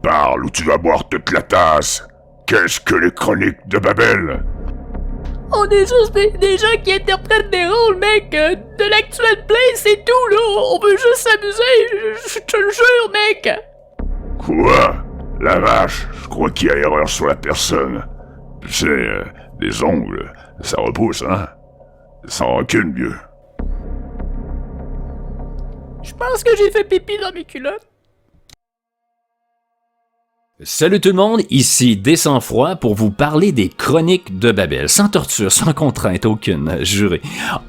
Parle ou tu vas boire toute la tasse. Qu'est-ce que les chroniques de Babel? On est juste des gens qui interprètent des rôles, mec. De l'actuel play, c'est tout, là. On veut juste s'amuser. Je te le jure, mec. Quoi? La vache, je crois qu'il y a erreur sur la personne. Tu sais, des ongles, ça repousse, hein? Sans rancune, vieux. Je pense que j'ai fait pipi dans mes culottes. Salut tout le monde, ici Des Sans-Froid pour vous parler des chroniques de Babel, sans torture, sans contrainte aucune, juré.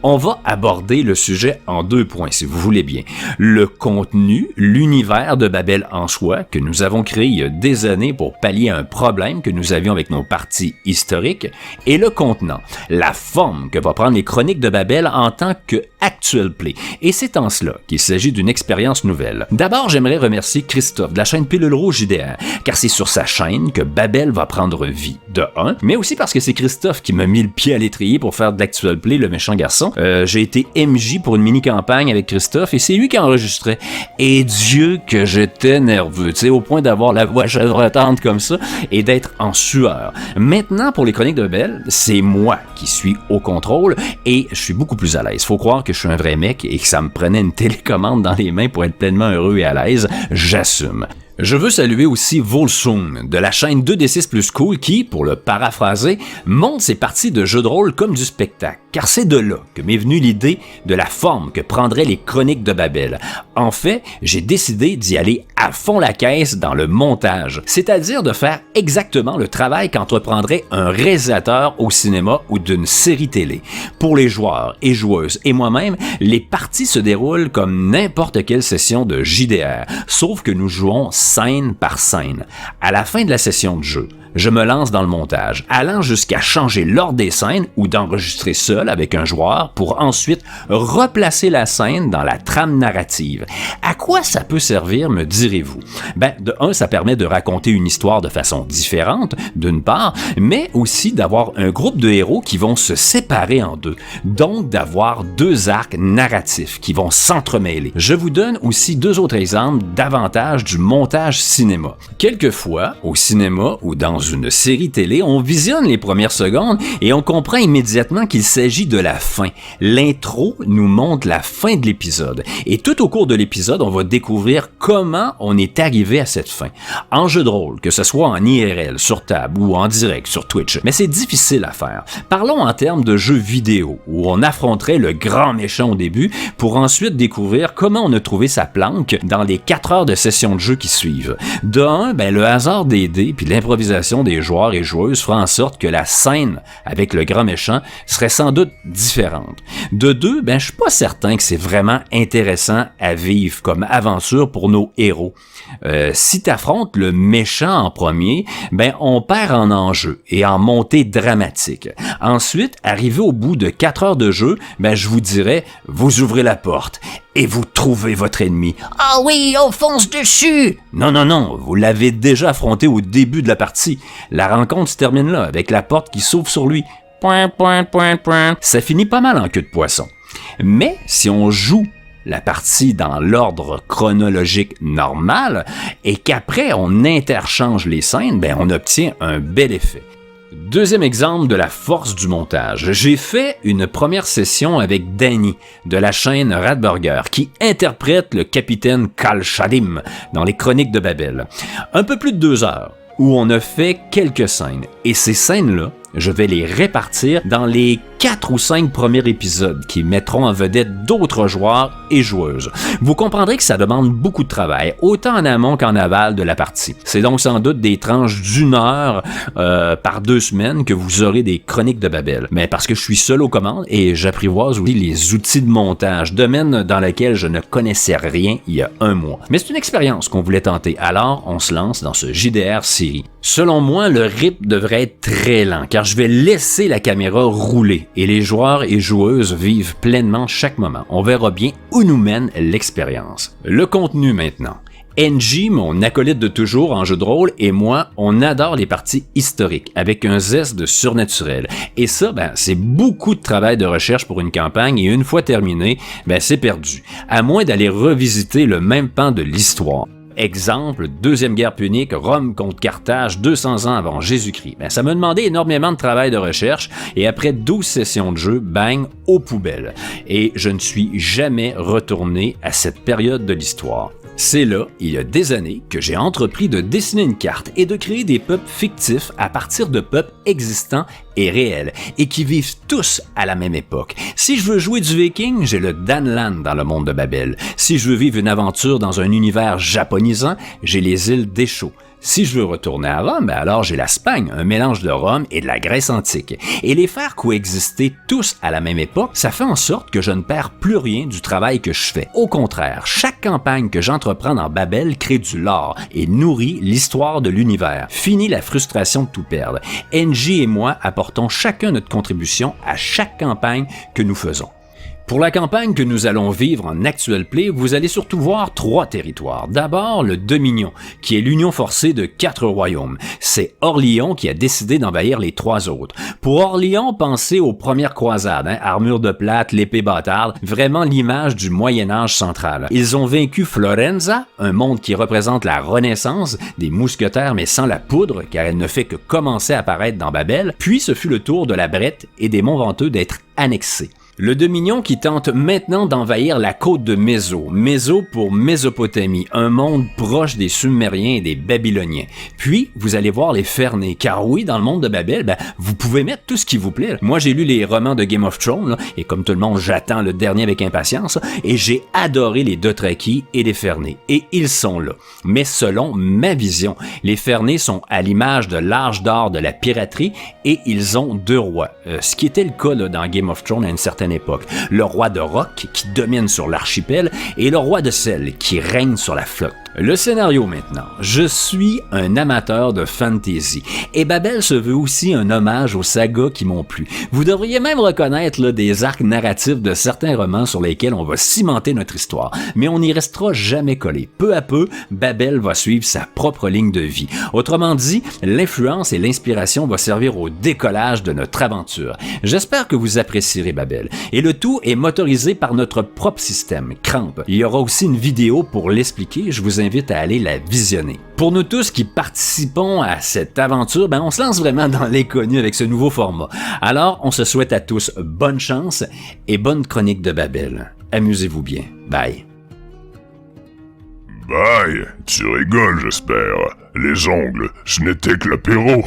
On va aborder le sujet en 2 points, si vous voulez bien. Le contenu, l'univers de Babel en soi, que nous avons créé il y a des années pour pallier un problème que nous avions avec nos parties historiques, et le contenant, la forme que va prendre les chroniques de Babel en tant que actual play. Et c'est en cela qu'il s'agit d'une expérience nouvelle. D'abord, j'aimerais remercier Christophe de la chaîne Pilule Rouge JDR, car c'est sur sa chaîne que Babel va prendre vie, de un, mais aussi parce que c'est Christophe qui m'a mis le pied à l'étrier pour faire de l'actual play, le méchant garçon. J'ai été MJ pour une mini-campagne avec Christophe et c'est lui qui enregistrait. Et Dieu que j'étais nerveux, tu sais, au point d'avoir la voix chevretante comme ça et d'être en sueur. Maintenant, pour les chroniques de Babel, c'est moi qui suis au contrôle et je suis beaucoup plus à l'aise. Faut croire que je suis un vrai mec et que ça me prenait une télécommande dans les mains pour être pleinement heureux et à l'aise. J'assume. Je veux saluer aussi Volsung de la chaîne 2D6 Plus Cool qui, pour le paraphraser, monte ses parties de jeux de rôle comme du spectacle, car c'est de là que m'est venue l'idée de la forme que prendraient les chroniques de Babel. En fait, j'ai décidé d'y aller à fond la caisse dans le montage, c'est-à-dire de faire exactement le travail qu'entreprendrait un réalisateur au cinéma ou d'une série télé. Pour les joueurs et joueuses et moi-même, les parties se déroulent comme n'importe quelle session de JDR, sauf que nous jouons scène par scène. À la fin de la session de jeu, je me lance dans le montage, allant jusqu'à changer l'ordre des scènes ou d'enregistrer seul avec un joueur pour ensuite replacer la scène dans la trame narrative. À quoi ça peut servir, me direz-vous? Ben, de un, ça permet de raconter une histoire de façon différente, d'une part, mais aussi d'avoir un groupe de héros qui vont se séparer en deux, donc d'avoir 2 arcs narratifs qui vont s'entremêler. Je vous donne aussi 2 autres exemples d'avantages du montage cinéma. Quelquefois, au cinéma ou dans une série télé, on visionne les premières secondes et on comprend immédiatement qu'il s'agit de la fin. L'intro nous montre la fin de l'épisode. Et tout au cours de l'épisode, on va découvrir comment on est arrivé à cette fin. En jeu de rôle, que ce soit en IRL, sur table ou en direct sur Twitch, mais c'est difficile à faire. Parlons en termes de jeux vidéo, où on affronterait le grand méchant au début pour ensuite découvrir comment on a trouvé sa planque dans les 4 heures de session de jeu qui suivent. De un, ben, le hasard des dés puis l'improvisation des joueurs et joueuses fera en sorte que la scène avec le grand méchant serait sans doute différente. De 2, ben, je suis pas certain que c'est vraiment intéressant à vivre comme aventure pour nos héros. Si t'affrontes le méchant en premier, ben, on perd en enjeu et en montée dramatique. Ensuite, arrivé au bout de 4 heures de jeu, ben, je vous dirais, vous ouvrez la porte et vous trouvez votre ennemi. Ah oui, on fonce dessus! Non, vous l'avez déjà affronté au début de la partie. La rencontre se termine là, avec la porte qui s'ouvre sur lui. Point. Ça finit pas mal en queue de poisson. Mais si on joue la partie dans l'ordre chronologique normal et qu'après on interchange les scènes, ben on obtient un bel effet. Deuxième exemple de la force du montage. J'ai fait une première session avec Danny de la chaîne Radburger qui interprète le capitaine Kal Shadim dans les Chroniques de Babel. Un peu plus de 2 heures où on a fait quelques scènes et ces scènes-là, je vais les répartir dans les 4 ou 5 premiers épisodes qui mettront en vedette d'autres joueurs et joueuses. Vous comprendrez que ça demande beaucoup de travail, autant en amont qu'en aval de la partie. C'est donc sans doute des tranches d'1 heure par 2 semaines que vous aurez des chroniques de Babel. Mais parce que je suis seul aux commandes et j'apprivoise aussi les outils de montage, domaine dans lequel je ne connaissais rien il y a 1 mois. Mais c'est une expérience qu'on voulait tenter, alors on se lance dans ce JDR série. Selon moi, le rythme devrait être très lent, car je vais laisser la caméra rouler et les joueurs et joueuses vivent pleinement chaque moment. On verra bien où nous mène l'expérience. Le contenu maintenant. NJ, mon acolyte de toujours en jeu de rôle, et moi, on adore les parties historiques, avec un zeste de surnaturel. Et ça, ben, c'est beaucoup de travail de recherche pour une campagne, et une fois terminé, ben, c'est perdu. À moins d'aller revisiter le même pan de l'histoire. exemple, Deuxième Guerre punique, Rome contre Carthage, 200 ans avant Jésus-Christ. Ben, ça m'a demandé énormément de travail de recherche et après 12 sessions de jeu, bang, aux poubelles. Et je ne suis jamais retourné à cette période de l'histoire. C'est là, il y a des années, que j'ai entrepris de dessiner une carte et de créer des peuples fictifs à partir de peuples existants et réels, et qui vivent tous à la même époque. Si je veux jouer du viking, j'ai le Danland dans le monde de Babel. Si je veux vivre une aventure dans un univers japonisant, j'ai les îles d'Écho. Si je veux retourner à Rome, ben alors j'ai l'Espagne, un mélange de Rome et de la Grèce antique. Et les faire coexister tous à la même époque, ça fait en sorte que je ne perds plus rien du travail que je fais. Au contraire, chaque campagne que j'entreprends dans Babel crée du lore et nourrit l'histoire de l'univers. Fini la frustration de tout perdre. NJ et moi apportons chacun notre contribution à chaque campagne que nous faisons. Pour la campagne que nous allons vivre en Actual Play, vous allez surtout voir 3 territoires. D'abord, le Dominion, qui est l'union forcée de 4 royaumes. C'est Orléans qui a décidé d'envahir les 3 autres. Pour Orléans, pensez aux premières croisades, armure de plate, l'épée bâtarde, vraiment l'image du Moyen-Âge central. Ils ont vaincu Florenza, un monde qui représente la renaissance des mousquetaires mais sans la poudre, car elle ne fait que commencer à apparaître dans Babel, puis ce fut le tour de la Brette et des Monts Venteux d'être annexés. Le Dominion qui tente maintenant d'envahir la côte de Méso. Méso pour Mésopotamie, un monde proche des Sumériens et des Babyloniens. Puis, vous allez voir les Fernés, car oui, dans le monde de Babel, vous pouvez mettre tout ce qui vous plaît. Moi, j'ai lu les romans de Game of Thrones, et comme tout le monde, j'attends le dernier avec impatience, et j'ai adoré les Dothraki et les Fernés. Et ils sont là. Mais selon ma vision, les Fernés sont à l'image de l'âge d'or de la piraterie, et ils ont 2 rois. Ce qui était le cas là, dans Game of Thrones à une certaine époque. Le roi de Roc qui domine sur l'archipel et le roi de Sel qui règne sur la flotte. Le scénario maintenant. Je suis un amateur de fantasy et Babel se veut aussi un hommage aux sagas qui m'ont plu. Vous devriez même reconnaître là, des arcs narratifs de certains romans sur lesquels on va cimenter notre histoire, mais on n'y restera jamais collé. Peu à peu, Babel va suivre sa propre ligne de vie. Autrement dit, l'influence et l'inspiration vont servir au décollage de notre aventure. J'espère que vous apprécierez Babel. Et le tout est motorisé par notre propre système, Cramp. Il y aura aussi une vidéo pour l'expliquer, je vous invite à aller la visionner. Pour nous tous qui participons à cette aventure, on se lance vraiment dans l'inconnu avec ce nouveau format. Alors, on se souhaite à tous bonne chance et bonne chronique de Babel. Amusez-vous bien. Bye. Bye, tu rigoles, j'espère. Les ongles, ce n'était que l'apéro.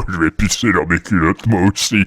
Je vais pisser dans mes culottes, moi aussi.